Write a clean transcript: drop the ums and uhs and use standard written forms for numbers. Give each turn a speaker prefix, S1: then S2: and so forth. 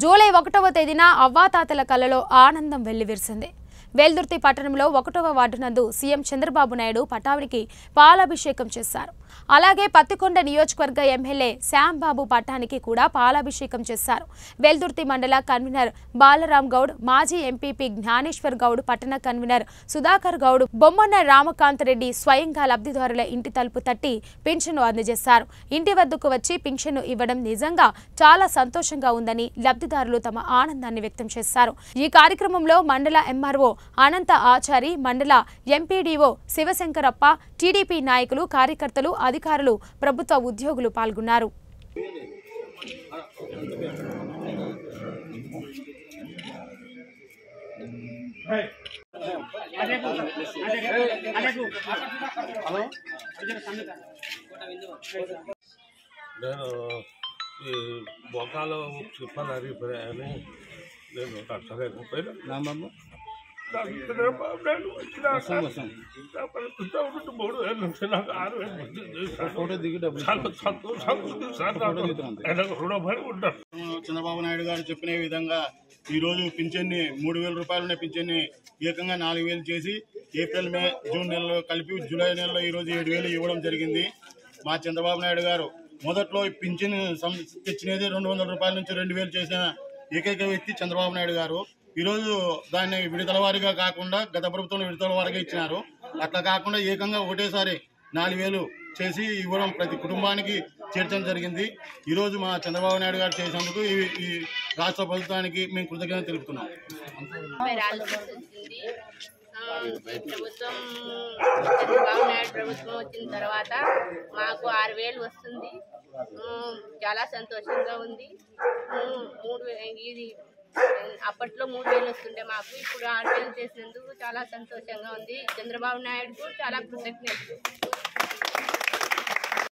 S1: July 1వ తేదీన అవ్వాతాతల కళ్ళలో ఆనందం వెల్లివిరిసింది. వెల్దుర్తి పట్టణంలో 1వ వార్డు నందు సీఎం చంద్రబాబు నాయుడు పటానికి పాలాభిషేకం చేశారు. అలాగే పత్తికొండ నియోజకవర్గ ఎమ్మెల్యే శ్యాంబాబు పట్టానికి కూడా పాలాభిషేకం చేశారు. వెల్దుర్తి మండల కన్వీనర్ బాలరాం గౌడ్, మాజీ ఎంపీపీ జ్ఞానేశ్వర్ గౌడ్, పట్టణ కన్వీనర్ సుధాకర్ గౌడ్, బొమ్మన్న రామకాంత్ రెడ్డి స్వయంగా లబ్ధిదారుల ఇంటి తలుపు తట్టి పింఛను అందజేశారు. ఇంటి వద్దకు వచ్చి పింఛను ఇవ్వడం నిజంగా చాలా సంతోషంగా ఉందని లబ్ధిదారులు తమ ఆనందాన్ని వ్యక్తం చేశారు. ఈ కార్యక్రమంలో మండల ఎంఆర్ఓ అనంత ఆచారి, మండల ఎంపీడీఓ శివశంకరప్ప, టీడీపీ నాయకులు, కార్యకర్తలు, అధికారులు, ప్రభుత్వ ఉద్యోగులు పాల్గొన్నారు.
S2: నేను ఈ బొకాలో చెప్పాలి అరిగిపోయాయని నేను డాక్టర్
S3: చంద్రబాబు నాయుడు గారు చెప్పిన విధంగా ఈరోజు పింఛన్ని 3,000 రూపాయలున్న పింఛన్ని ఏకంగా 4,000 చేసి ఏప్రిల్, మే, జూన్ నెలలో కలిపి జూలై నెలలో ఈరోజు 7,000 ఇవ్వడం జరిగింది. మా చంద్రబాబు నాయుడు గారు మొదట్లో పింఛన్ తెచ్చినది 200 రూపాయల నుంచి 2,000 చేసిన ఏకైక వ్యక్తి చంద్రబాబు నాయుడు గారు. ఈరోజు దాన్ని విడతల వారీగా కాకుండా గత ప్రభుత్వం విడతల వారీగా ఇచ్చినారు. అట్లా కాకుండా ఏకంగా ఒకటేసారి 4,000 చేసి ఇవ్వడం ప్రతి కుటుంబానికి చేర్చడం జరిగింది. ఈరోజు మా చంద్రబాబు నాయుడు గారు చేసినందుకు ఈ రాష్ట్ర ప్రభుత్వానికి మేము కృతజ్ఞత తెలుపుతున్నాం.
S4: చంద్రబాబు నాయుడు ప్రభుత్వం వచ్చిన తర్వాత మాకు 6,000 వస్తుంది. చాలా సంతోషంగా ఉంది. ఇది అప్పట్లో 3,000 వస్తుండే మాకు, ఇప్పుడు 6,000 చేసినందుకు చాలా సంతోషంగా ఉంది. చంద్రబాబు నాయుడుకు చాలా కృతజ్ఞతలు.